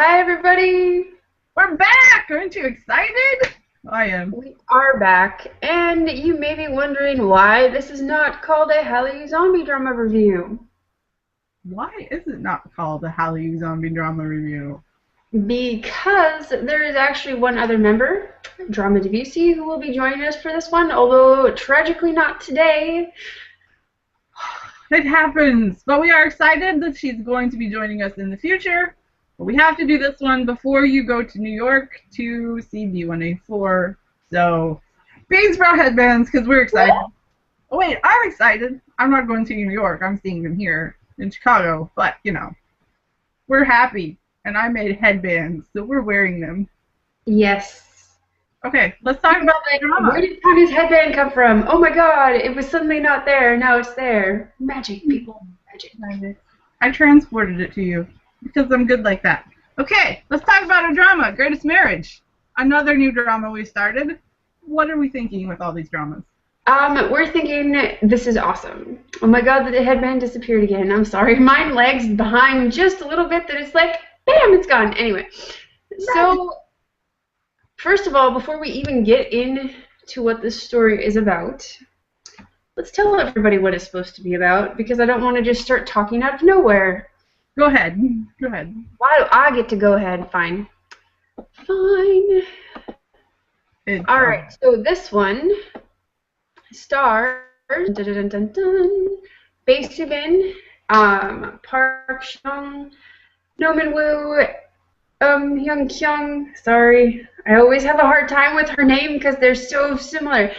Hi everybody! We're back! Aren't you excited? I am. We are back, and you may be wondering why this is not called a Hallyu zombie drama review. Why is it not called a Hallyu zombie drama review? Because there is actually one other member, Drama Debussie, who will be joining us for this one, although tragically not today. It happens, but we are excited that she's going to be joining us in the future. But we have to do this one before you go to New York to see B1A4. So, beans brought headbands because we're excited. Oh wait, I'm excited. I'm not going to New York. I'm seeing them here in Chicago. But, you know, we're happy. And I made headbands, so we're wearing them. Yes. Okay, let's talk about the drama. Where did Tanya's headband come from? Oh my god, it was suddenly not there, now it's there. Magic, people. Magic. I transported it to you because I'm good like that. Okay, let's talk about a drama, Greatest Marriage. Another new drama we started. What are we thinking with all these dramas? We're thinking this is awesome. Oh my god, the headband disappeared again. I'm sorry. Mine lags behind just a little bit that it's like, bam, it's gone. Anyway, so first of all, before we even get into what this story is about, let's tell everybody what it's supposed to be about, because I don't want to just start talking out of nowhere. Go ahead. Go ahead. Why do I get to go ahead? Fine. Fine. Alright, so this one stars Soo-bin, Park Seong, No Min-woo, Hyun Kyung. Sorry, I always have a hard time with her name because they're so similar.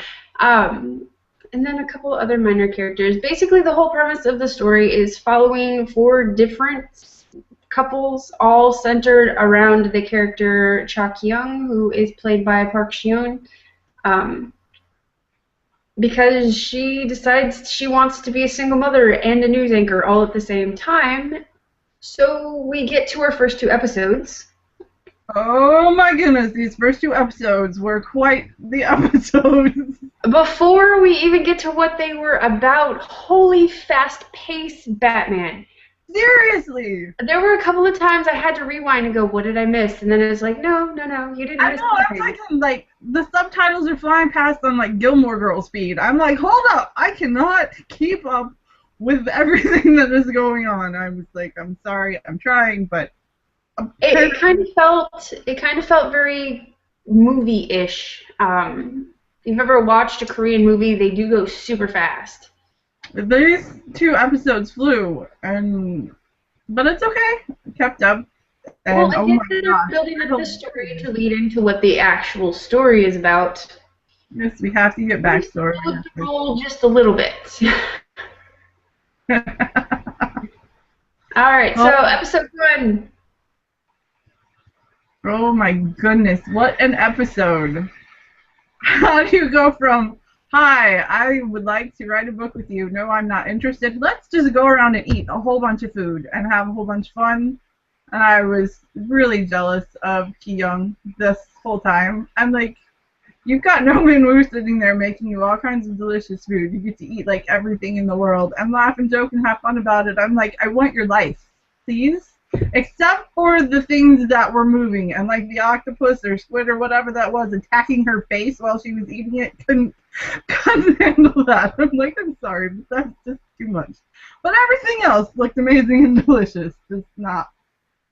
And then a couple other minor characters. Basically, the whole premise of the story is following four different couples, all centered around the character Cha Kyung, who is played by Park Seon. Because she decides she wants to be a single mother and a news anchor all at the same time. So we get to our first two episodes. Oh my goodness, these first two episodes were quite the episodes. Before we even get to what they were about, holy fast-paced Batman. Seriously. There were a couple of times I had to rewind and go, what did I miss? And then it was like, no, you didn't miss anything. I know, like, the subtitles are flying past on, like, Gilmore Girls speed. I'm like, hold up, I cannot keep up with everything that is going on. I was like, I'm sorry, I'm trying, but... It kind of felt very movie-ish. If you've ever watched a Korean movie, they do go super fast. These two episodes flew, but it's okay. It kept up. And, well, I guess they're building up the story to lead into what the actual story is about. Yes, we have to get backstory. Just a little bit. Alright, so episode 1. Oh my goodness, what an episode. How do you go from, hi, I would like to write a book with you. No, I'm not interested. Let's just go around and eat a whole bunch of food and have a whole bunch of fun. And I was really jealous of Ki-young this whole time. I'm like, you've got No Min-woo sitting there making you all kinds of delicious food. You get to eat like everything in the world and laugh and joke and have fun about it. I'm like, I want your life, please. Except for the things that were moving, and like the octopus or squid or whatever that was attacking her face while she was eating it, couldn't handle that. I'm like, I'm sorry, but that's just too much. But everything else looked amazing and delicious, just not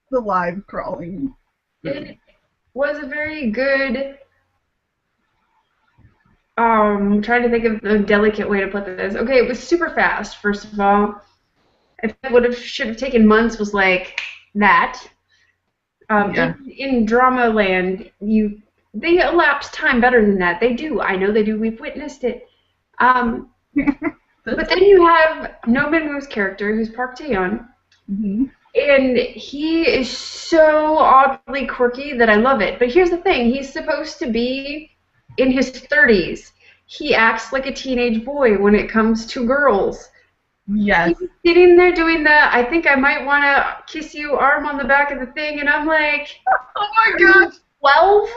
the live crawling. It was a very good, I'm trying to think of a delicate way to put this. Okay, it was super fast, first of all. If it should have taken months was like that. In drama land, they elapse time better than that. They do. I know they do. We've witnessed it. But then you have No Min-woo's character, who's Park Tae-yeon, and he is so oddly quirky that I love it. But here's the thing. He's supposed to be in his 30s. He acts like a teenage boy when it comes to girls. Yes. He's sitting there doing the, I think I might want to kiss you arm on the back of the thing, and I'm like, oh my gosh. 12?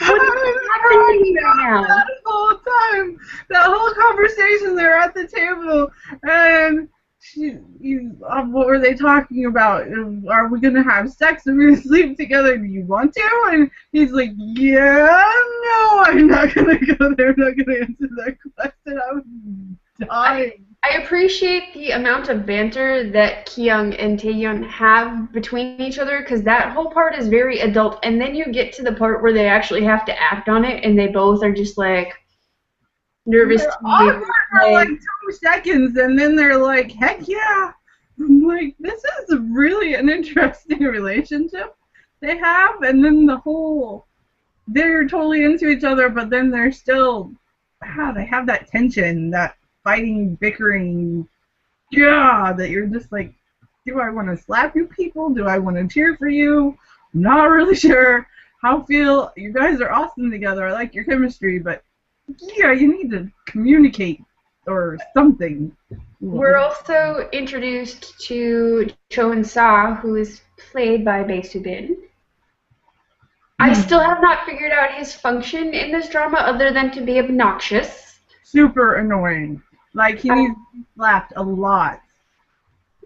What is happening right now? That whole time, that whole conversation, they're at the table, and what were they talking about? Are we gonna have sex? Are we gonna sleep together? Do you want to? And he's like, yeah, no, I'm not gonna go there. I'm not gonna answer that question. I was dying. I appreciate the amount of banter that Kyung and Taeyeon have between each other, because that whole part is very adult, and then you get to the part where they actually have to act on it, and they both are just like nervous. They're awkward for like 2 seconds, and then they're like, heck yeah. I'm like, this is really an interesting relationship they have, and then they're totally into each other, but then they're still, they have that tension, that fighting, bickering, that you're just like, do I want to slap you people? Do I want to cheer for you? I'm not really sure. You guys are awesome together. I like your chemistry, but yeah, you need to communicate or something. We're also introduced to Cho In-sa, who is played by Soo-bin. I still have not figured out his function in this drama other than to be obnoxious. Super annoying. Like, he needs to be slapped a lot.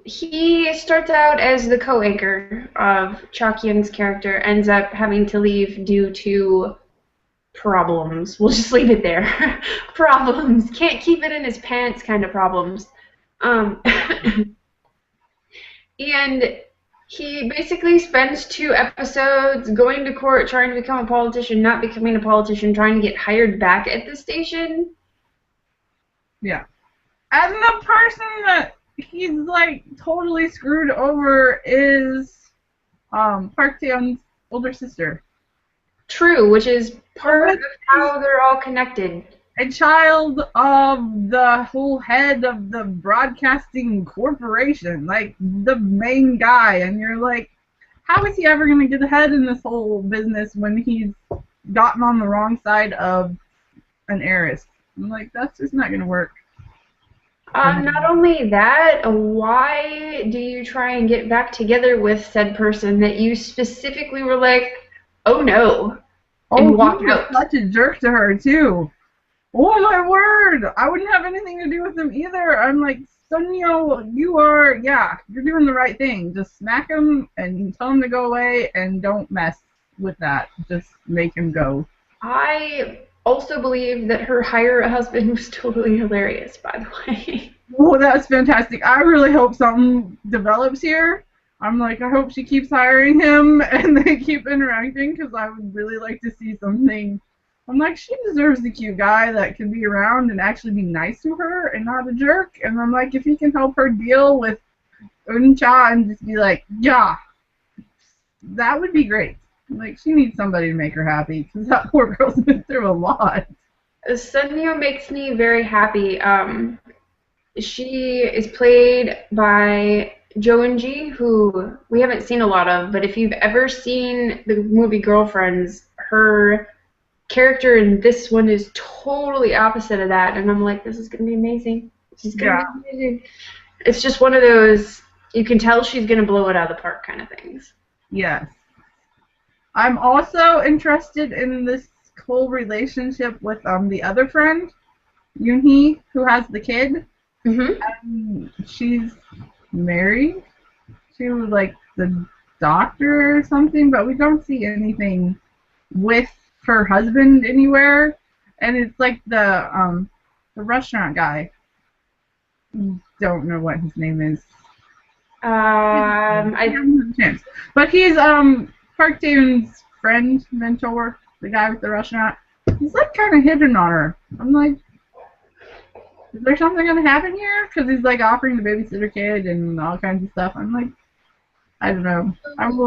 He starts out as the co-anchor of Cha Kyung's character, ends up having to leave due to problems. We'll just leave it there. Problems. Can't keep it in his pants kind of problems. And he basically spends 2 episodes going to court, trying to become a politician, not becoming a politician, trying to get hired back at the station. Yeah. And the person that he's like totally screwed over is Park Tae-yeon's older sister. True, which is part of how they're all connected. A child of the whole head of the broadcasting corporation, like the main guy, and you're like, how is he ever going to get ahead in this whole business when he's gotten on the wrong side of an heiress? I'm like, that's just not going to work. Not only that, why do you try and get back together with said person that you specifically were like, oh no, and walk out? Such a jerk to her too. Oh my word! I wouldn't have anything to do with him either. I'm like, Sunyo, you're doing the right thing. Just smack him and tell him to go away, and don't mess with that. Just make him go. I also believe that her hire a husband was totally hilarious, by the way. Oh, that's fantastic. I really hope something develops here. I'm like, I hope she keeps hiring him and they keep interacting, because I would really like to see something. I'm like, she deserves the cute guy that can be around and actually be nice to her and not a jerk. And I'm like, if he can help her deal with Eun-cha and just be like, yeah, that would be great. Like, she needs somebody to make her happy, because that poor girl's been through a lot. Sunyo makes me very happy. She is played by Jo In-ji, who we haven't seen a lot of, but if you've ever seen the movie Girlfriends, her character in this one is totally opposite of that, and I'm like, this is going to be amazing. She's gonna be amazing. It's just one of those, you can tell she's going to blow it out of the park kind of things. Yes. I'm also interested in this whole relationship with the other friend, Yoon-hee, who has the kid. Mm-hmm. She's married to like the doctor or something, but we don't see anything with her husband anywhere. And it's like the restaurant guy. Don't know what his name is. I don't have a chance. But he's Park Tae-yeon's friend, mentor, the guy with the restaurant. He's like kind of hitting on her. I'm like, is there something gonna happen here? Because he's like offering to babysit her kid and all kinds of stuff. I'm like, I don't know.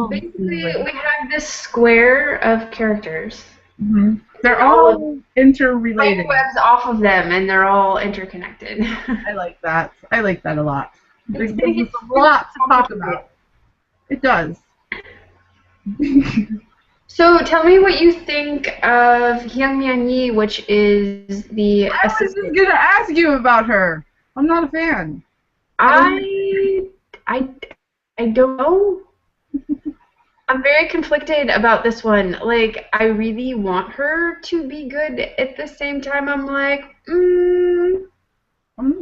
Basically, we have this square of characters. Mm-hmm. They're all interrelated. Webs off of them, and they're all interconnected. I like that. I like that a lot. There's a lot to talk about. It does. So tell me what you think of Hyung Myung-yi, which is the assistant. I was just gonna ask you about her. I'm not a fan. I don't know. I'm very conflicted about this one. Like, I really want her to be good. At the same time, I'm like, I'm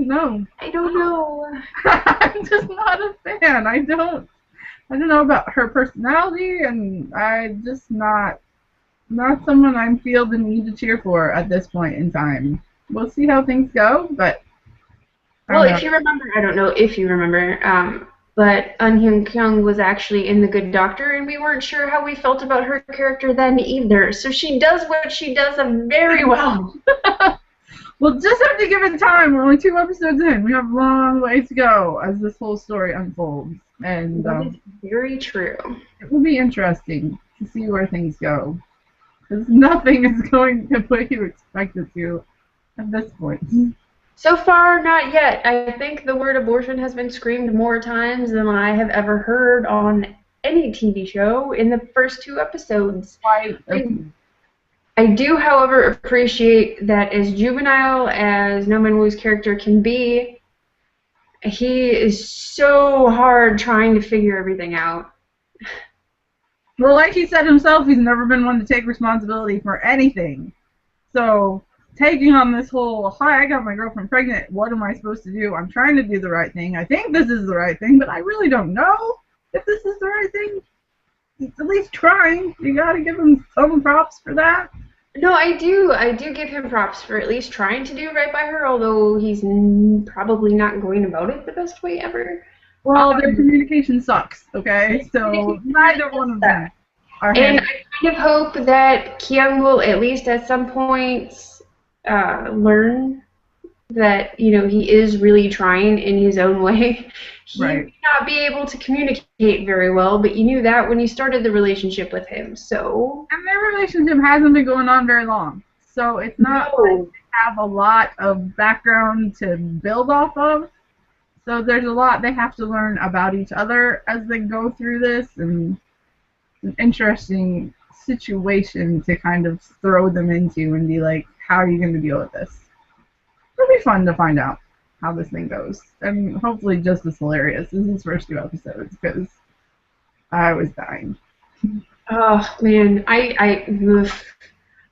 know. I don't know. I'm just not a fan. I don't know about her personality, and I just not someone I feel the need to cheer for at this point in time. We'll see how things go, but I Well, don't know. if you remember, I don't know if you remember, but Eun Hyun Kyung was actually in The Good Doctor, and we weren't sure how we felt about her character then either. So she does what she does very well. We'll just have to give it time. We're only 2 episodes in. We have a long way to go as this whole story unfolds, and That is very true. it will be interesting to see where things go. Because nothing is going the way you expect it to at this point. So far, not yet. I think the word abortion has been screamed more times than I have ever heard on any TV show in the first 2 episodes. I do, however, appreciate that as juvenile as No Man Woo's character can be, he is so hard trying to figure everything out. Well, like he said himself, he's never been one to take responsibility for anything. So, taking on this whole, hi, I got my girlfriend pregnant, what am I supposed to do? I'm trying to do the right thing. I think this is the right thing, but I really don't know if this is the right thing. He's at least trying. You gotta give him some props for that. No, I do give him props for at least trying to do right by her, although he's probably not going about it the best way ever. Well, their communication sucks, okay? So neither one of them are And I kind of hope that Kyung will at least at some point learn that, you know, he is really trying in his own way. He may not be able to communicate very well, but you knew that when you started the relationship with him, so... And their relationship hasn't been going on very long, so it's not like they have a lot of background to build off of. So there's a lot they have to learn about each other as they go through this, and it's an interesting situation to kind of throw them into and be like, how are you going to deal with this? It'll be fun to find out how this thing goes, and hopefully just as hilarious as these first 2 episodes, because I was dying. Oh, man, I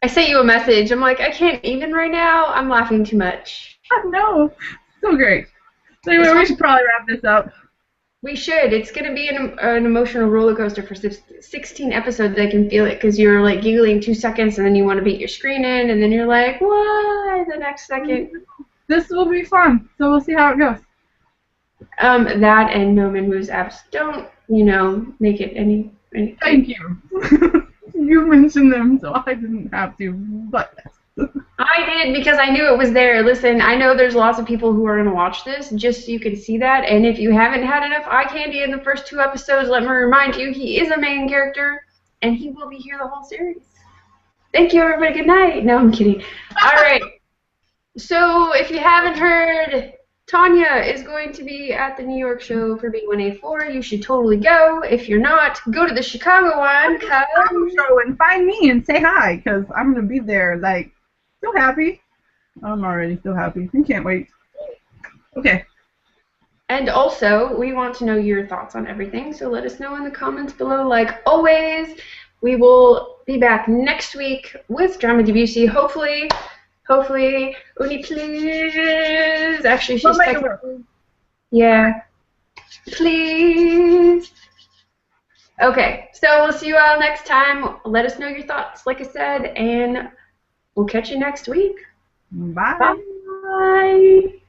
sent you a message. I'm like, I can't even right now. I'm laughing too much. I know. So great. So anyway, we should probably wrap this up. We should. It's going to be an emotional roller coaster for 16 episodes. I can feel it because you're like giggling 2 seconds and then you want to beat your screen in and then you're like, what? The next second. This will be fun. So we'll see how it goes. That and No Man Woo's apps don't, you know, make it any. Thank you. You mentioned them, so I didn't have to, but... I did because I knew it was there. Listen, I know there's lots of people who are going to watch this just so you can see that. And if you haven't had enough eye candy in the first 2 episodes, let me remind you, he is a main character, and he will be here the whole series. Thank you, everybody. Good night. No, I'm kidding. All right. So if you haven't heard, Tanya is going to be at the New York show for B1A4. You should totally go. If you're not, go to the Chicago one. Show and find me and say hi, because I'm going to be there, like, so happy. I'm already so happy. I can't wait. Okay. And also, we want to know your thoughts on everything, so let us know in the comments below. Like always, we will be back next week with Drama Debussie. Hopefully, Uni, please. Actually, she's texting. Yeah. Please. Okay, so we'll see you all next time. Let us know your thoughts, like I said, and we'll catch you next week. Bye. Bye.